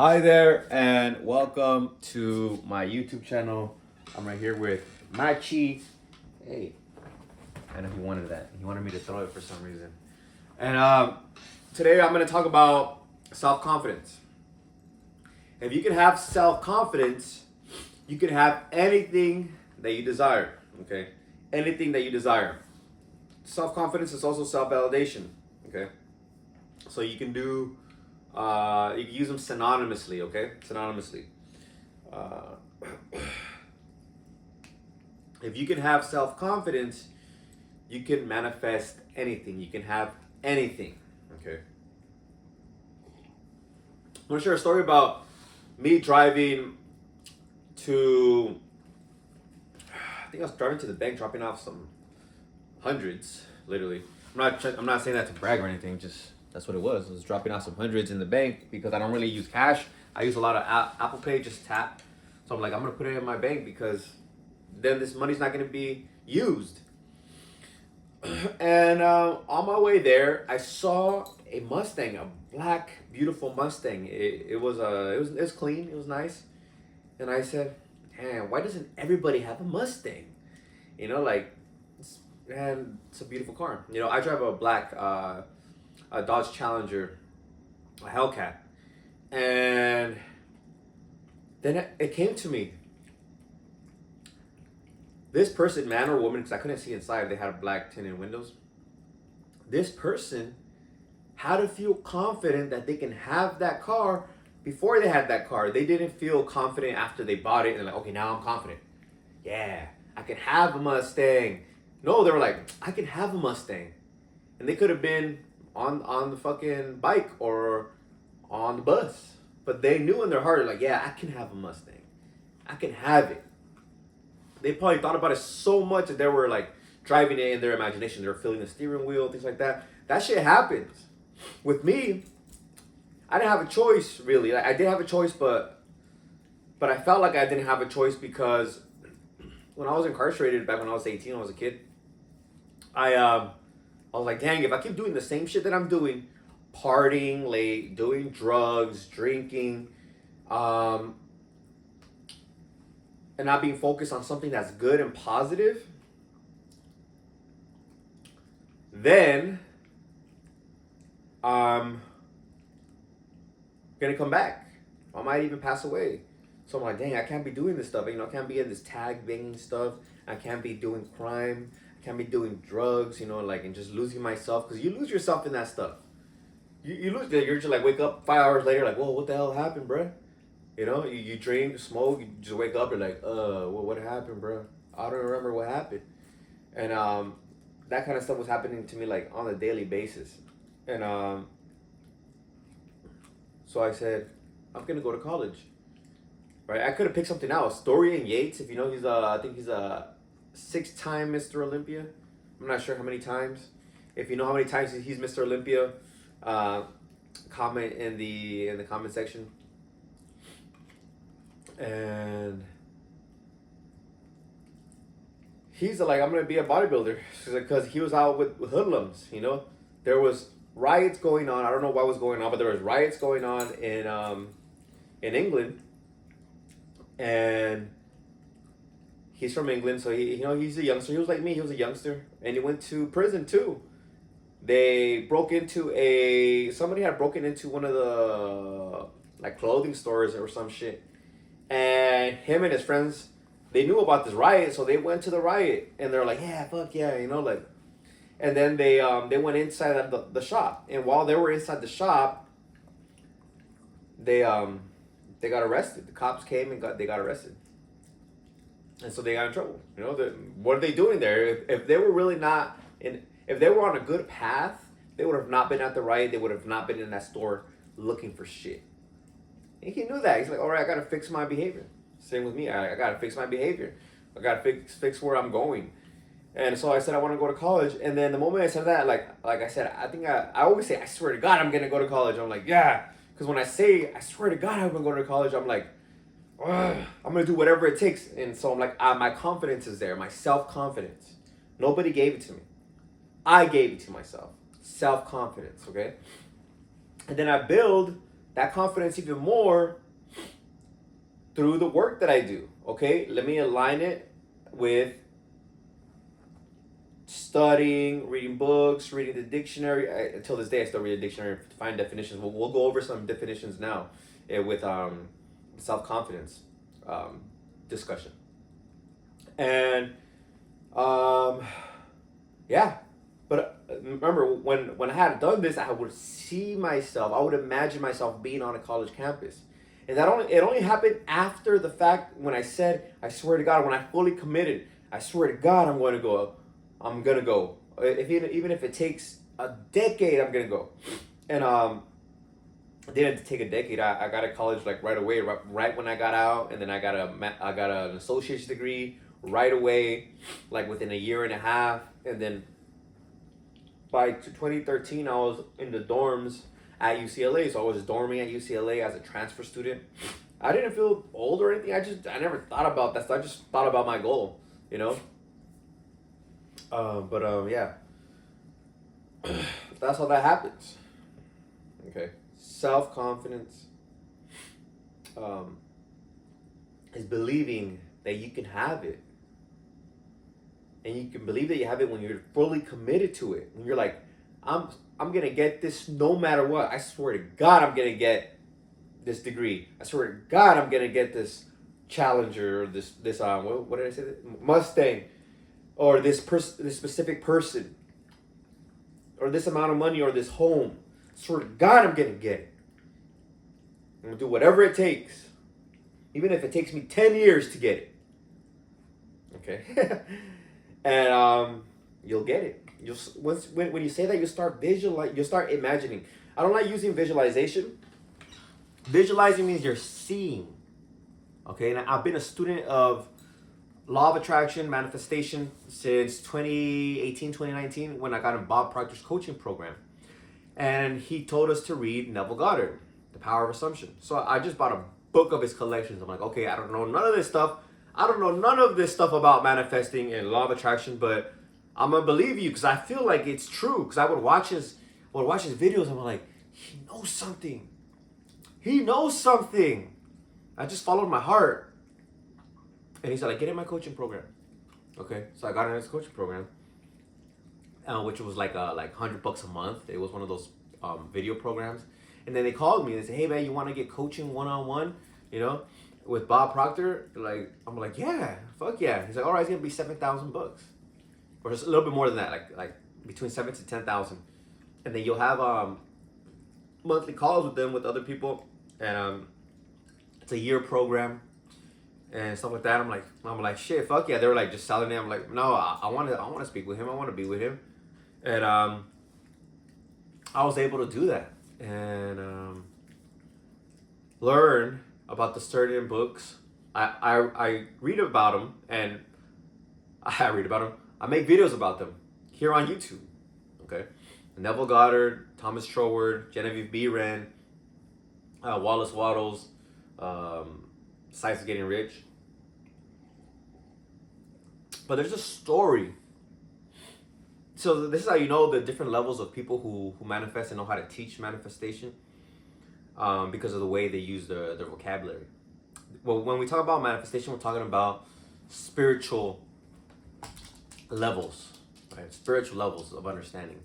Hi there, and welcome to my YouTube channel. I'm right here with Machi. Hey, I know he wanted that. He wanted me to throw it for some reason. And today I'm going to talk about self confidence. If you can have self confidence, you can have anything that you desire. Okay, anything that you desire. Self confidence is also self validation. Okay, so you can use them synonymously. Okay, synonymously. Uh, if you can have self confidence, you can manifest anything. You can have anything. Okay. I'm gonna share a story about me driving to. I think I was driving to the bank, dropping off some hundreds, literally. I'm not saying that to brag or anything. Just that's what it was. I was dropping off some hundreds in the bank because I don't really use cash. I use a lot of Apple Pay, just tap. So I'm like, I'm gonna put it in my bank because then this money's not gonna be used. And on my way there, I saw a Mustang, a black, beautiful Mustang. It was clean. It was nice. And I said, "Man, why doesn't everybody have a Mustang? You know, like, and it's a beautiful car. You know, I drive a black, a Dodge Challenger, a Hellcat, and then it came to me. This person, man or woman, because I couldn't see inside, they had black tinted windows. This person had to feel confident that they can have that car before they had that car. They didn't feel confident after they bought it and like, okay, now I'm confident. Yeah, I can have a Mustang. No, they were like, I can have a Mustang. And they could have been on the fucking bike or on the bus. But they knew in their heart, like, yeah, I can have a Mustang. I can have it. They probably thought about it so much that they were like driving it in their imagination. They were feeling the steering wheel, things like that. That shit happens. With me, I didn't have a choice really. Like, I did have a choice, but I felt like I didn't have a choice because when I was incarcerated back when I was 18, I was a kid. I was like, dang, if I keep doing the same shit that I'm doing, partying late, doing drugs, drinking, um, and not being focused on something that's good and positive, then I'm gonna come back. I might even pass away. So I'm like, dang, I can't be doing this stuff. You know, I can't be in this tag banging stuff. I can't be doing crime. I can't be doing drugs. You know, like and just losing myself because you lose yourself in that stuff. You lose it. You're just like wake up 5 hours later, like, whoa, what the hell happened, bruh? You know, you drink, smoke, you just wake up, you're like, what happened, bro? I don't remember what happened. And that kind of stuff was happening to me like on a daily basis. And so I said, I'm gonna go to college. Right? I could have picked something else. Dorian Yates, if you know, I think he's a 6-time Mr. Olympia. I'm not sure how many times. If you know how many times he's Mr. Olympia, uh, comment in the comment section. And he's like, I'm gonna be a bodybuilder because he was out with hoodlums. You know, there was riots going on. I don't know what was going on, but there was riots going on in England, and he's from England, so he's a youngster. He was like me. He was a youngster, and he went to prison too. They broke into somebody had broken into one of the like clothing stores or some shit, and him and his friends, they knew about this riot, so they went to the riot, and they're like, yeah, fuck yeah, you know, like, and then they went inside the shop, and while they were inside the shop, they got arrested. The cops came and they got arrested, and so they got in trouble. You know, what are they doing there? If they were really not if they were on a good path, they would have not been at the riot. They would have not been in that store looking for shit. And he knew that. He's like, all right, I gotta fix my behavior. Same with me. I gotta fix my behavior. I gotta fix where I'm going. And so I said I want to go to college. And then the moment I said that, like I said, I always say I swear to God I'm gonna go to college. I'm like, yeah, because when I say I swear to God I'm gonna go to college, I'm like, ugh, I'm gonna do whatever it takes. And so I'm like, my confidence is there, my self confidence. Nobody gave it to me. I gave it to myself. Self confidence. Okay. And then I build that confidence even more through the work that I do. Okay, let me align it with studying, reading books, reading the dictionary. Until this day, I still read a dictionary to find definitions. We'll go over some definitions now with self confidence discussion. And yeah, but remember when I had done this, I would see myself. I would imagine myself being on a college campus. And it only happened after the fact when I said, I swear to God, when I fully committed, I swear to God, I'm going to go. I'm going to go. Even if it takes a decade, I'm going to go. And it didn't take a decade. I got to college like right away, right when I got out. And then I got an associate's degree right away, like within a year and a half. And then by 2013, I was in the dorms at UCLA. So I was dorming at UCLA as a transfer student. I didn't feel old or anything. I never thought about that stuff. I just thought about my goal, you know? Yeah. That's how that happens. Okay. Self-confidence is believing that you can have it. And you can believe that you have it when you're fully committed to it. When you're like, I'm gonna get this no matter what. I swear to God, I'm gonna get this degree. I swear to God, I'm gonna get this Challenger or this what did I say? Mustang, or this specific person, or this amount of money, or this home. I swear to God, I'm gonna get it. I'm gonna do whatever it takes, even if it takes me 10 years to get it. Okay. And you'll get it. When you say that, you start you start imagining. I don't like using visualization. Visualizing means you're seeing. Okay, and I've been a student of law of attraction, manifestation since 2018, 2019, when I got in Bob Proctor's coaching program. And he told us to read Neville Goddard, The Power of Assumption. So I just bought a book of his collections. I'm like, okay, I don't know none of this stuff. I don't know none of this stuff about manifesting and law of attraction, but I'm gonna believe you because I feel like it's true. Because I would watch his videos. And I'm like, he knows something. He knows something. I just followed my heart. And he said, like, get in my coaching program. Okay, so I got in his coaching program, which was like $100 a month. It was one of those video programs. And then they called me and they said, hey man, you want to get coaching one-on-one? You know, with Bob Proctor. Like, I'm like, yeah, fuck yeah. He's like, all right, it's gonna be $7,000, or just a little bit more than that, like between 7 to 10,000. And then you'll have monthly calls with them with other people, and it's a year program and stuff like that. I'm like, shit, fuck yeah. They were like just selling it. I'm like, no, I want to speak with him. I want to be with him, and I was able to do that and learn about the certain books. I read about them, and I make videos about them here on YouTube. Okay, Neville Goddard, Thomas Troward, Genevieve Behrend, Wallace Wattles, Science of Getting Rich. But there's a story. So this is how you know the different levels of people who manifest and know how to teach manifestation, because of the way they use their vocabulary. Well, when we talk about manifestation, we're talking about spiritual levels, right? Spiritual levels of understanding.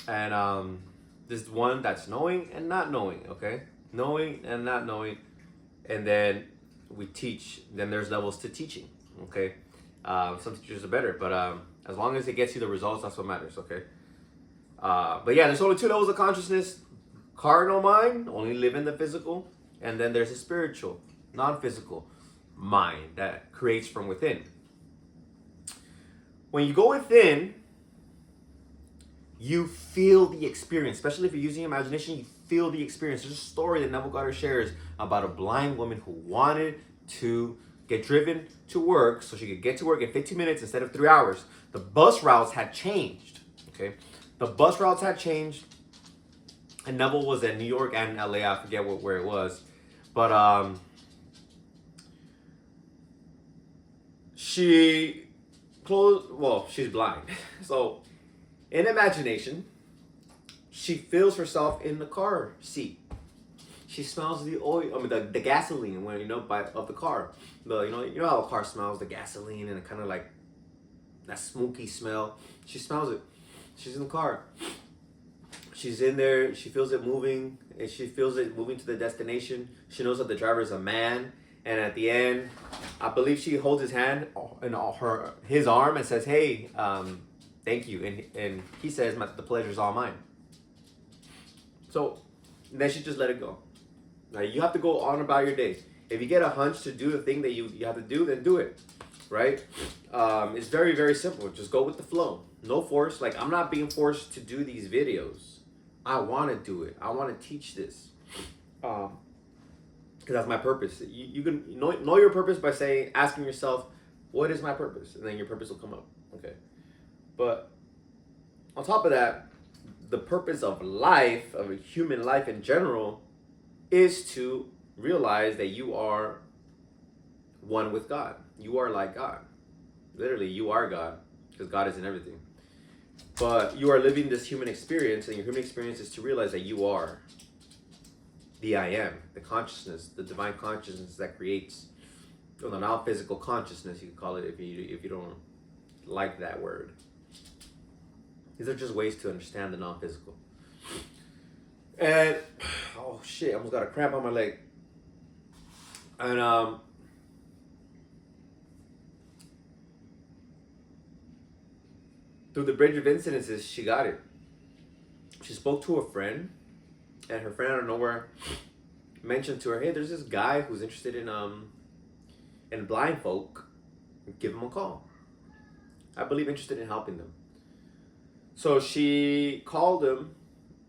And there's one that's knowing and not knowing, okay? Knowing and not knowing. And then we teach. Then there's levels to teaching, okay? Some teachers are better, but as long as it gets you the results, that's what matters, okay? But yeah, there's only two levels of consciousness. Cardinal mind, only live in the physical. And then there's a spiritual, non-physical mind that creates from within. When you go within, you feel the experience. Especially if you're using imagination, you feel the experience. There's a story that Neville Goddard shares about a blind woman who wanted to get driven to work so she could get to work in 15 minutes instead of 3 hours. The bus routes had changed, okay? The bus routes had changed, and Neville was in New York and LA. I forget where it was. But she's blind. So in imagination, she feels herself in the car seat. She smells the oil, I mean the gasoline when of the car. The you know how a car smells, the gasoline and kind of like that smoky smell. She smells it. She's in the car. She's in there. She feels it moving, and she feels it moving to the destination. She knows that the driver is a man, and at the end, I believe she holds his hand and his arm and says, "Hey, thank you," and he says, "The pleasure's all mine." So then she just let it go. Now you have to go on about your day. If you get a hunch to do the thing that you have to do, then do it, right? It's very, very simple. Just go with the flow. No force. Like, I'm not being forced to do these videos. I want to do it. I want to teach this. Because that's my purpose. You can know your purpose by asking yourself, what is my purpose? And then your purpose will come up. Okay. But on top of that, the purpose of life, of a human life in general, is to realize that you are one with God. You are like God. Literally, you are God, because God is in everything. But you are living this human experience, and your human experience is to realize that you are the I am, the consciousness, the divine consciousness that creates, or the non-physical consciousness, you could call it if you don't like that word. These are just ways to understand the non-physical. And oh shit, I almost got a cramp on my leg. And through the bridge of incidences, she got it. She spoke to a friend, and her friend out of nowhere mentioned to her, "Hey, there's this guy who's interested in blind folk. Give him a call. I believe interested in helping them." So she called him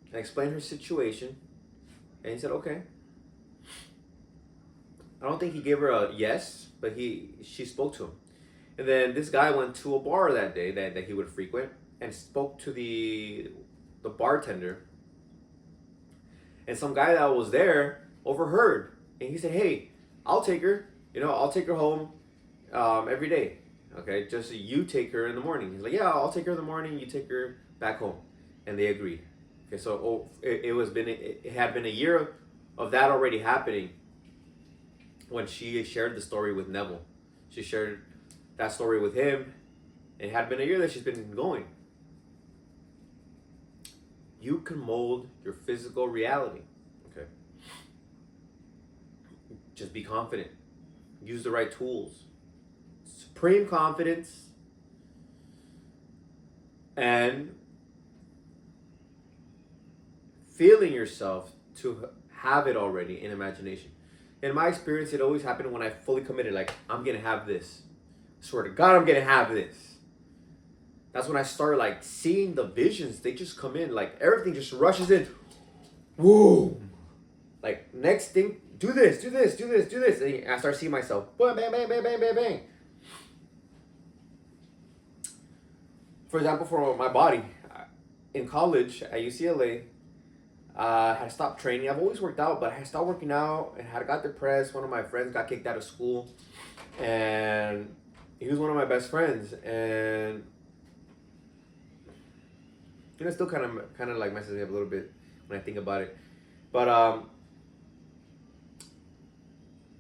and explained her situation, and he said, "Okay." I don't think he gave her a yes, but she spoke to him. And then this guy went to a bar that day that he would frequent and spoke to the bartender. And some guy that was there overheard, and he said, "Hey, I'll take her. I'll take her home every day. Okay, just you take her in the morning." He's like, "Yeah, I'll take her in the morning. You take her back home." And they agreed. Okay, so it had been a year of that already happening when she shared the story with Neville. She shared that story with him. It had been a year that she's been going. You can mold your physical reality. Okay. Just be confident. Use the right tools. Supreme confidence. And feeling yourself to have it already in imagination. In my experience, it always happened when I fully committed, like, I'm going to have this. I swear to God, I'm going to have this. That's when I started, like, seeing the visions. They just come in. Like, everything just rushes in. Whoa. Like, next thing, do this, do this, do this, do this. And I start seeing myself. Bang, bang, bang, bang, bang, bang, bang. For example, for my body, in college at UCLA, I had stopped training. I've always worked out, but I had stopped working out and had got depressed. One of my friends got kicked out of school, and he was one of my best friends. And it still kind of like messes me up a little bit when I think about it. But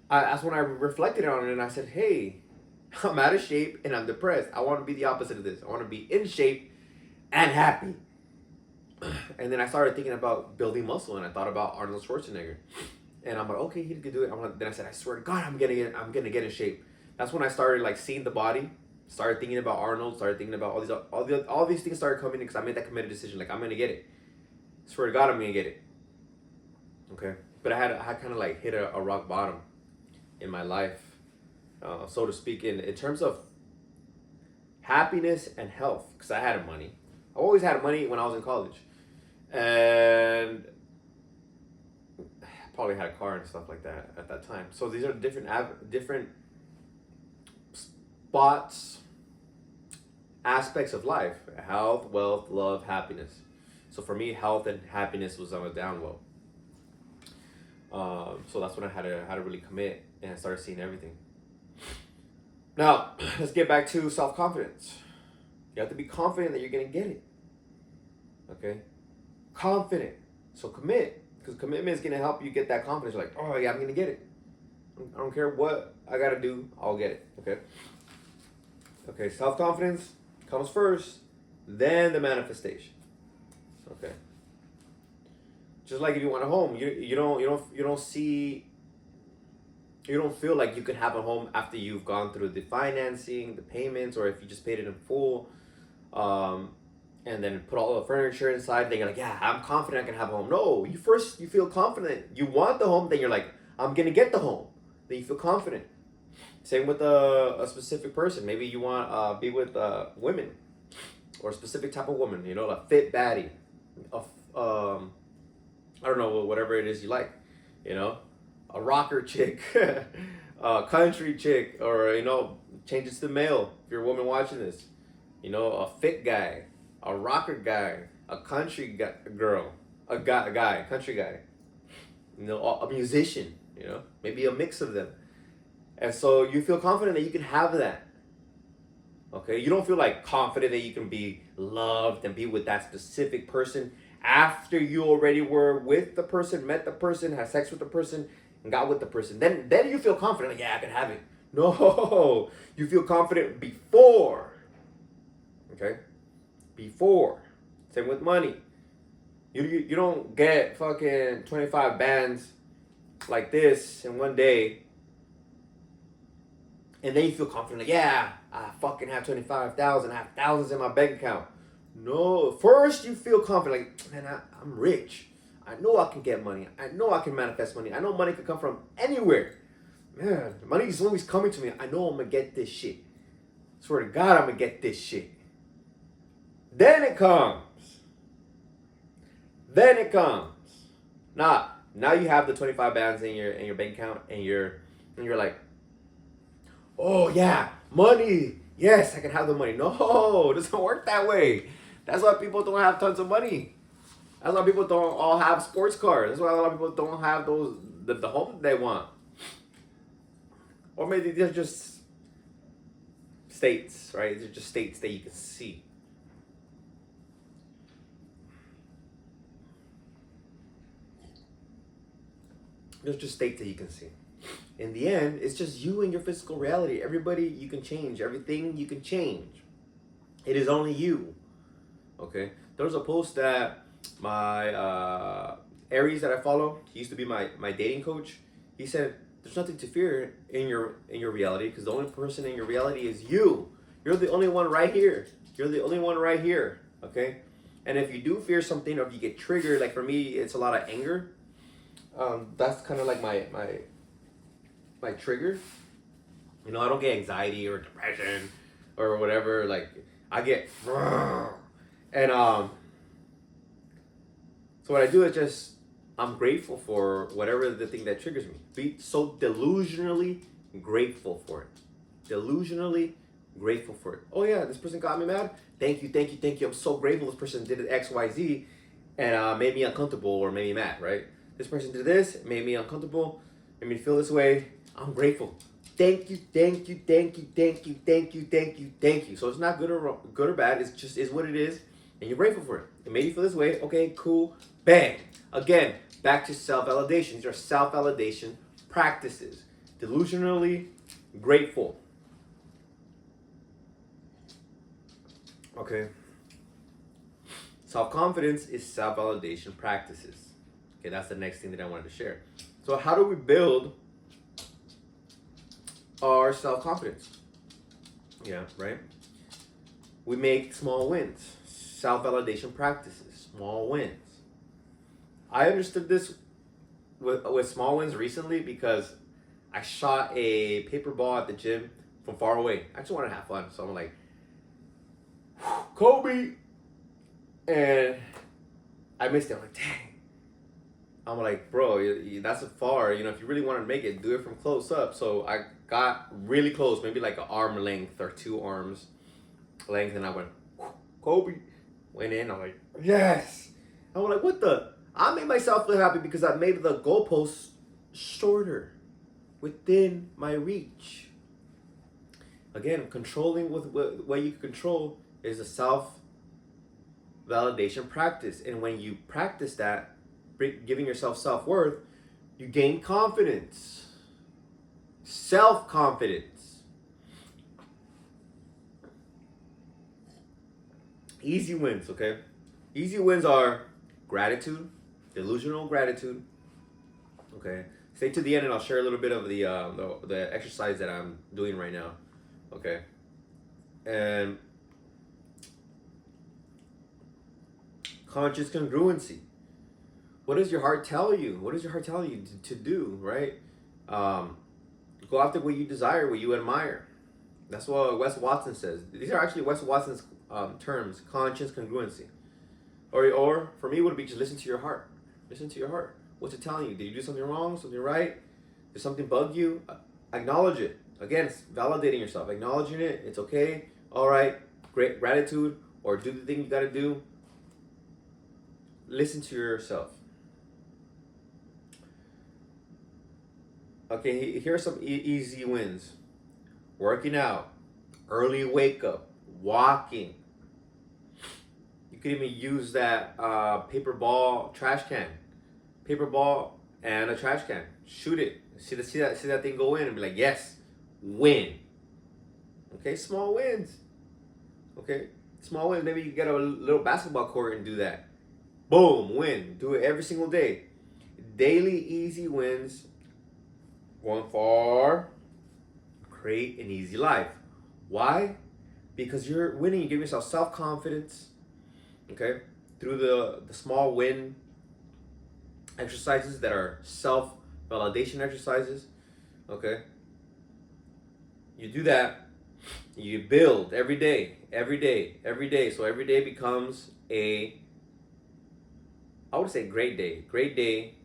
that's when I reflected on it, and I said, "Hey, I'm out of shape and I'm depressed. I want to be the opposite of this. I want to be in shape and happy." And then I started thinking about building muscle, and I thought about Arnold Schwarzenegger, and I'm like, okay, he could do it. Then I said, I swear to God, I'm gonna get in shape. That's when I started like seeing the body, started thinking about Arnold, started thinking about all these things started coming in because I made that committed decision, like, I'm gonna get it. I swear to God, I'm gonna get it. Okay, but I had kind of like hit a rock bottom in my life, so to speak, in terms of happiness and health, because I had money. I always had money when I was in college. And probably had a car and stuff like that at that time. So these are different spots, aspects of life: health, wealth, love, happiness. So for me, health and happiness was on a down low. So that's when I had to really commit, and I started seeing everything. Now let's get back to self-confidence. You have to be confident that you're gonna get it. Okay. Confident. So commit. Because commitment is going to help you get that confidence. You're like, oh yeah, I'm going to get it. I don't care what I got to do, I'll get it. Okay. Okay. Self-confidence comes first, then the manifestation. Okay. Just like if you want a home, you don't feel like you could have a home after you've gone through the financing, the payments, or if you just paid it in full, and then put all the furniture inside. Then you're like, yeah, I'm confident I can have a home. No, you feel confident. You want the home, then you're like, I'm gonna get the home. Then you feel confident. Same with a specific person. Maybe you want be with women, or a specific type of woman. You know, a fit baddie, I don't know, whatever it is you like. You know, a rocker chick, a country chick, or changes to male. If you're a woman watching this, a fit guy, a rocker guy, a country girl, a guy, country guy, a musician, maybe a mix of them. And so you feel confident that you can have that. Okay, you don't feel like confident that you can be loved and be with that specific person after you already were with the person, met the person, had sex with the person, and got with the person. Then you feel confident, like, yeah, I can have it. No, you feel confident before. Okay, before. Same with money. You don't get fucking 25 bands like this in one day, and then you feel confident, like, yeah, I fucking have 25,000, I have thousands in my bank account. No, first you feel confident, like, man, I'm rich. I know I can get money. I know I can manifest money. I know money can come from anywhere. Man, money is always coming to me. I know I'm gonna get this shit. Swear to God, I'm gonna get this shit. Then it comes. Now you have the 25 bands in your bank account, and you're like, oh yeah, money. Yes, I can have the money. No, it doesn't work that way. That's why people don't have tons of money. That's why people don't all have sports cars. That's why a lot of people don't have the home they want. Or maybe they're just states, right? They're just states that you can see. There's just states that you can see. In the end, it's just you and your physical reality. Everybody you can change. Everything you can change. It is only you. Okay? There was a post that my Aries that I follow, he used to be my dating coach. He said, there's nothing to fear in your reality, because the only person in your reality is you. You're the only one right here. You're the only one right here. Okay? And if you do fear something, or if you get triggered, like for me, it's a lot of anger. That's kind of like my trigger. I don't get anxiety or depression or whatever. Like, I get, and so what I do is just, I'm grateful for whatever the thing that triggers me. Be so delusionally grateful for it. Delusionally grateful for it. Oh yeah, this person got me mad. Thank you. I'm so grateful this person did X, Y, Z, and made me uncomfortable or made me mad. Right? This person did this, made me uncomfortable, made me feel this way. I'm grateful. Thank you. So it's not good or bad. It's just is what it is, and you're grateful for it. It made you feel this way. Okay, cool. Bang. Again, back to self-validation. These are self-validation practices. Delusionally grateful. Okay. Self-confidence is self-validation practices. Okay, that's the next thing that I wanted to share. So how do we build our self-confidence? Yeah, right? We make small wins. Self-validation practices. Small wins. I understood this with small wins recently because I shot a paper ball at the gym from far away. I just wanted to have fun. So I'm like, Kobe! And I missed it. I'm like, dang. I'm like, bro, that's far. If you really want to make it, do it from close up. So I got really close, maybe like an arm length or 2 arms length, and I went, Kobe. Went in. I'm like, yes. I'm like, what the? I made myself feel happy because I made the goalpost shorter, within my reach. Again, controlling with what you can control is a self-validation practice, and when you practice that, giving yourself self-worth, you gain confidence, self-confidence. Easy wins, okay? Easy wins are gratitude, delusional gratitude. Okay, stay to the end, and I'll share a little bit of the exercise that I'm doing right now. Okay, and conscious congruency. What does your heart tell you? What does your heart tell you to do? Right? Go after what you desire, what you admire. That's what Wes Watson says. These are actually Wes Watson's terms: conscious congruency. Or for me, it would be just listen to your heart. Listen to your heart. What's it telling you? Did you do something wrong? Something right? Did something bug you? Acknowledge it. Again, it's validating yourself. Acknowledging it. It's okay. All right. Great gratitude. Or do the thing you got to do. Listen to yourself. Okay, here are some easy wins. Working out. Early wake up. Walking. You could even use that paper ball trash can. Paper ball and a trash can. Shoot it. See that thing go in and be like, yes, win. Okay, small wins. Okay, small wins. Maybe you get a little basketball court and do that. Boom, win. Do it every single day. Daily easy wins. Going for create an easy life. Why? Because you're winning. You give yourself self-confidence. Okay, through the small win exercises that are self-validation exercises. Okay, you do that, you build every day. So every day becomes I would say great day.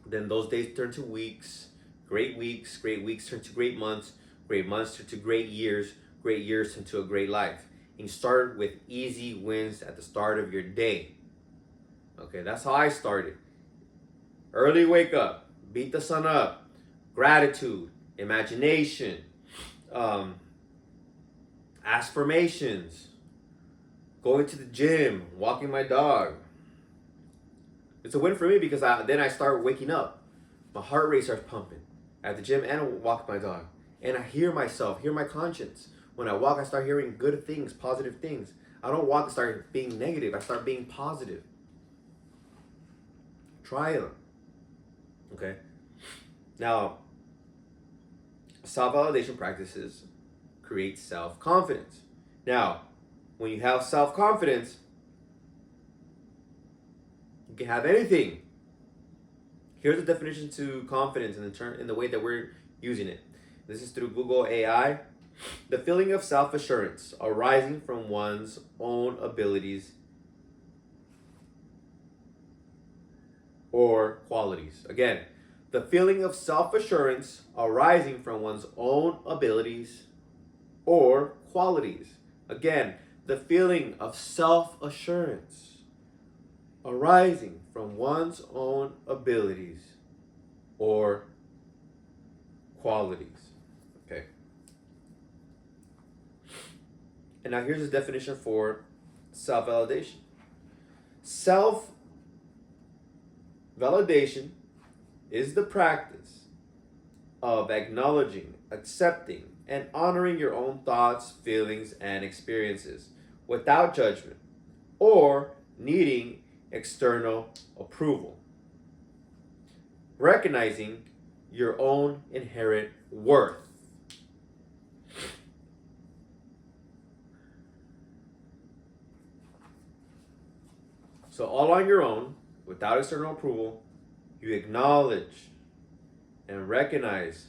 Then those days turn to weeks. Great weeks turn to great months turn to great years turn to a great life. And start with easy wins at the start of your day. Okay, that's how I started. Early wake up, beat the sun up, gratitude, imagination, affirmations, going to the gym, walking my dog. It's a win for me because then I start waking up. My heart rate starts pumping at the gym and walk my dog. And I hear myself, hear my conscience. When I walk, I start hearing good things, positive things. I don't walk and start being negative. I start being positive. Try them. Okay? Now, self-validation practices create self-confidence. Now, when you have self-confidence, you can have anything. Here's the definition to confidence in the way that we're using it. This is through Google AI. The feeling of self-assurance arising from one's own abilities or qualities. Again, the feeling of self-assurance arising from one's own abilities or qualities. Again, the feeling of self-assurance arising from one's own abilities or qualities. Okay. And now here's the definition for self-validation. Self-validation is the practice of acknowledging, accepting, and honoring your own thoughts, feelings, and experiences without judgment or needing external approval. Recognizing your own inherent worth. So all on your own, without external approval, you acknowledge and recognize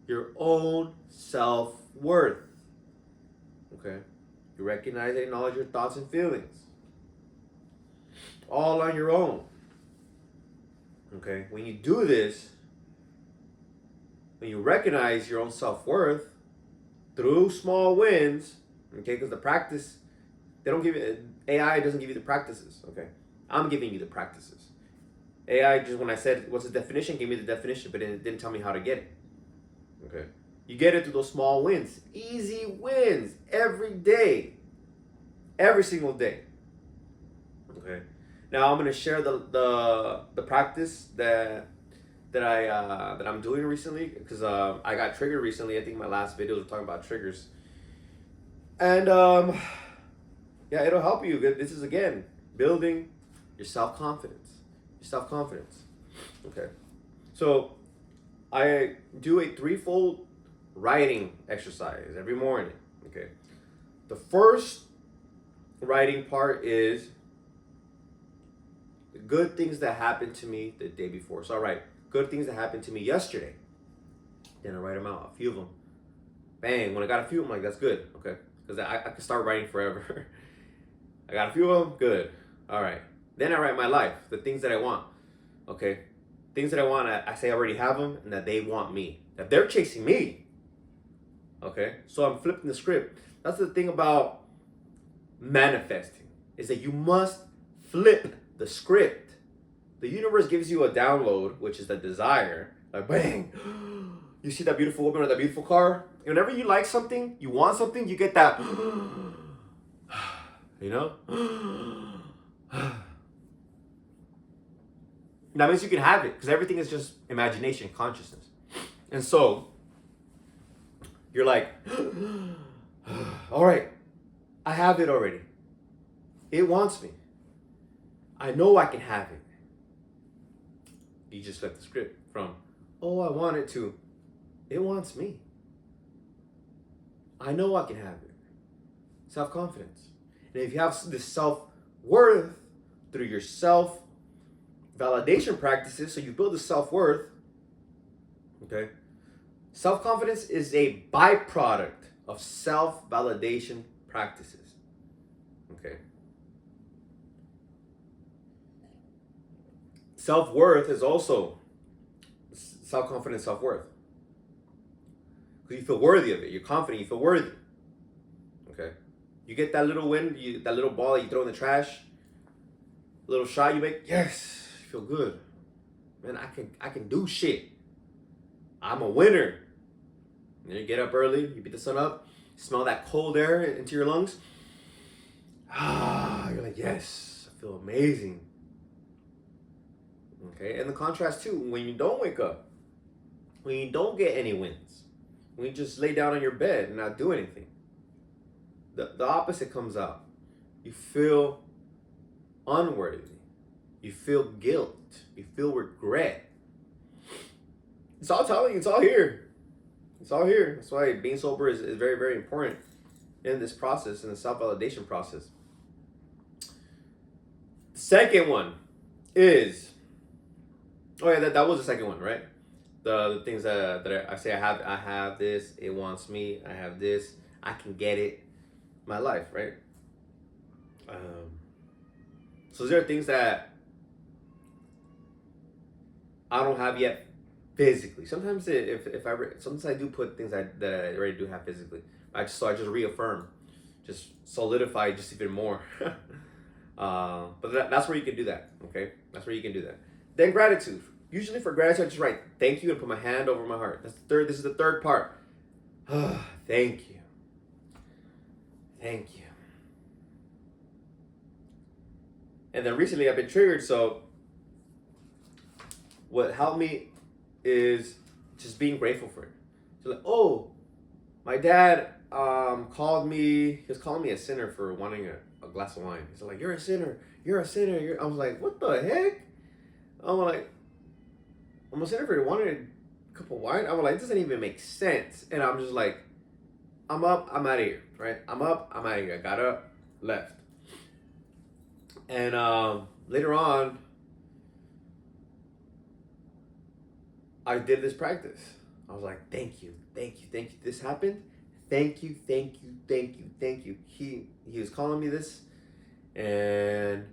your own self-worth. Okay? You recognize and acknowledge your thoughts and feelings. All on your own. Okay? When you do this, when you recognize your own self-worth through small wins, okay, because the practice, AI doesn't give you the practices, okay? I'm giving you the practices. AI just, when I said, what's the definition, gave me the definition, but it didn't tell me how to get it, okay? You get it through those small wins. Easy wins every day. Every single day, okay? Now I'm gonna share the practice that I'm doing recently because I got triggered recently. I think my last videos were talking about triggers, and yeah, it'll help you. This is again building your self confidence. Your self confidence. Okay, so I do a threefold writing exercise every morning. Okay, the first writing part is the good things that happened to me the day before. So I write good things that happened to me yesterday. Then I write them out, a few of them. Bang! When I got a few, I'm like, that's good. Okay, because I could start writing forever. I got a few of them, good. All right. Then I write my life, the things that I want. Okay, things that I want, I say I already have them, and that they want me, that they're chasing me. Okay, so I'm flipping the script. That's the thing about manifesting, is that you must flip the script. The universe gives you a download, which is the desire. Like bang, you see that beautiful woman or that beautiful car. And whenever you like something, you want something, you get that. You know. That means you can have it because everything is just imagination, consciousness. And so you're like, all right, I have it already. It wants me. I know I can have it. You just flip the script from, oh, I want it to, it wants me. I know I can have it. Self-confidence. And if you have this self-worth through your self-validation practices, so you build the self-worth, okay? Self-confidence is a byproduct of self-validation practices, okay? Self-worth is also self-confidence, self-worth. Because you feel worthy of it. You're confident, you feel worthy. Okay? You get that little win, that little ball that you throw in the trash, a little shot you make, yes, you feel good. Man, I can do shit. I'm a winner. And then you get up early, you beat the sun up, smell that cold air into your lungs. You're like, yes, I feel amazing. Okay, and the contrast too, when you don't wake up, when you don't get any wins, when you just lay down on your bed and not do anything, the opposite comes out. You feel unworthy. You feel guilt. You feel regret. It's all telling you, it's all here. It's all here. That's why being sober is very, very important in this process, in the self-validation process. The second one is, oh yeah, that was the second one, right? The things that I say I have this, it wants me, I have this, I can get it, my life, right? So there are things that I don't have yet physically. Sometimes sometimes I do put things that I already do have physically. I just reaffirm, just solidify just even more. But that's where you can do that. Okay, that's where you can do that. Then gratitude. Usually for gratitude, I just write thank you and put my hand over my heart. That's the third. This is the third part. Thank you. Thank you. And then recently I've been triggered, so what helped me is just being grateful for it. So like, oh, my dad called me. He was calling me a sinner for wanting a glass of wine. He's like, you're a sinner. You're a sinner. I was like, what the heck? I'm like, I'm a sinner for wanting a cup of wine. I'm like, it doesn't even make sense. And I'm just like, I'm up. I'm out of here. Right? I'm up. I'm out of here. I got up, left. And later on, I did this practice. I was like, thank you, thank you, thank you. This happened. Thank you, thank you, thank you, thank you. He was calling me this, and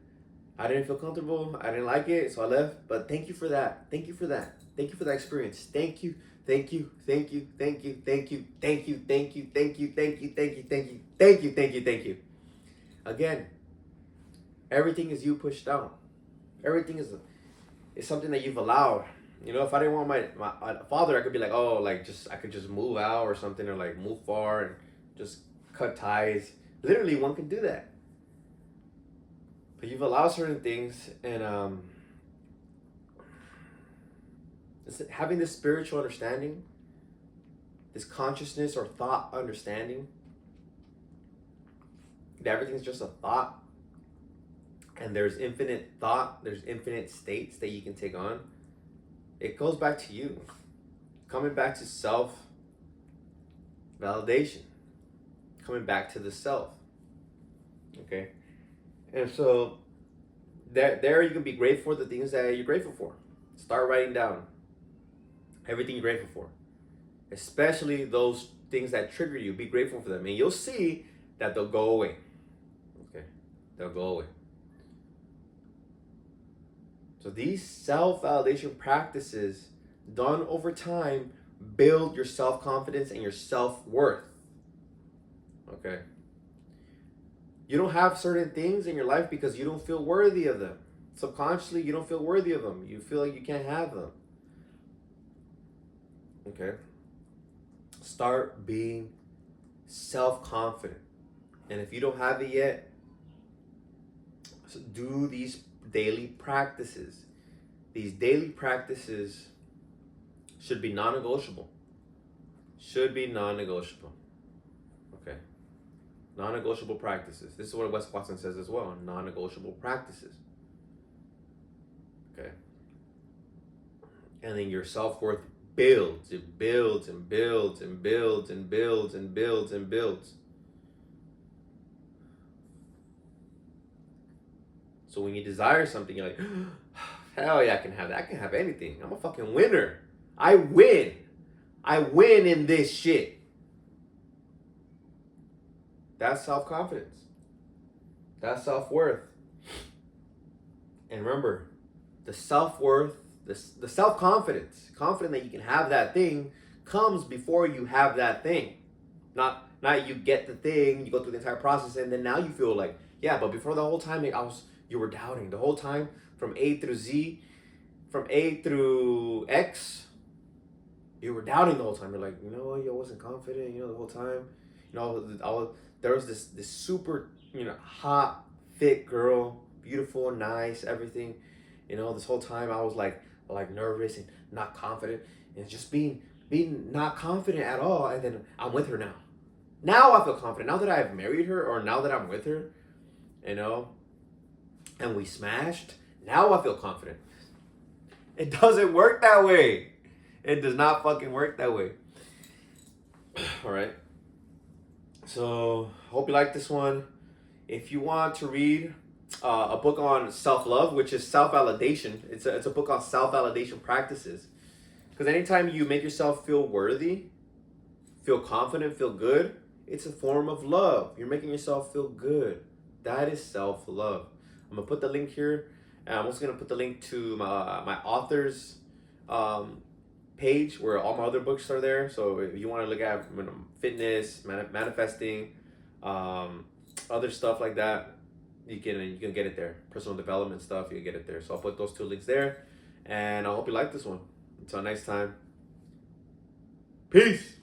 I didn't feel comfortable. I didn't like it, so I left. But thank you for that. Thank you for that. Thank you for that experience. Thank you, thank you, thank you, thank you, thank you, thank you, thank you, thank you, thank you, thank you, thank you, thank you, thank you, thank you. Again, everything is you pushed out. Everything is something that you've allowed. You know, if I didn't want my father, I could be like, oh, like I could just move out or something, or like move far and just cut ties. Literally, one could do that. But you've allowed certain things, and having this spiritual understanding, this consciousness or thought understanding, that everything's just a thought, and there's infinite thought, there's infinite states that you can take on. It goes back to you, coming back to self validation, coming back to the self. Okay, and so there you can be grateful for the things that you're grateful for. Start writing down everything you're grateful for, especially those things that trigger you. Be grateful for them, and you'll see that they'll go away. Okay, they'll go away. So these self-validation practices done over time build your self-confidence and your self-worth. Okay. You don't have certain things in your life because you don't feel worthy of them. Subconsciously, you don't feel worthy of them. You feel like you can't have them. Okay. Start being self-confident. And if you don't have it yet, do these daily practices. These daily practices should be non-negotiable. Should be non-negotiable. Okay. Non-negotiable practices. This is what Wes Watson says as well. Non-negotiable practices. Okay. And then your self-worth builds. It builds and builds and builds and builds and builds and builds. So when you desire something, you're like, hell yeah, I can have that. I can have anything. I'm a fucking winner. I win. I win in this shit. That's self-confidence. That's self-worth. And remember, the self-worth, the self-confidence, confident that you can have that thing, comes before you have that thing. Not you get the thing, you go through the entire process, and then now you feel like, yeah, but before the whole time you were doubting. The whole time, from A through Z, from A through X, you were doubting the whole time. You're like, you know what, I wasn't confident, the whole time. There was this super, hot, fit girl, beautiful, nice, everything. This whole time I was like nervous and not confident, and just being not confident at all. And then I'm with her now. Now I feel confident. Now that I've married her, or now that I'm with her, and we smashed, now I feel confident. It doesn't work that way. It does not fucking work that way. All right. So, hope you like this one. If you want to read a book on self-love, which is self-validation, it's a book on self-validation practices. Because anytime you make yourself feel worthy, feel confident, feel good, it's a form of love. You're making yourself feel good. That is self-love. I'm going to put the link here. And I'm also going to put the link to my author's page, where all my other books are there. So if you want to look at fitness, manifesting, other stuff like that, you can get it there. Personal development stuff, you can get it there. So I'll put those two links there. And I hope you like this one. Until next time. Peace.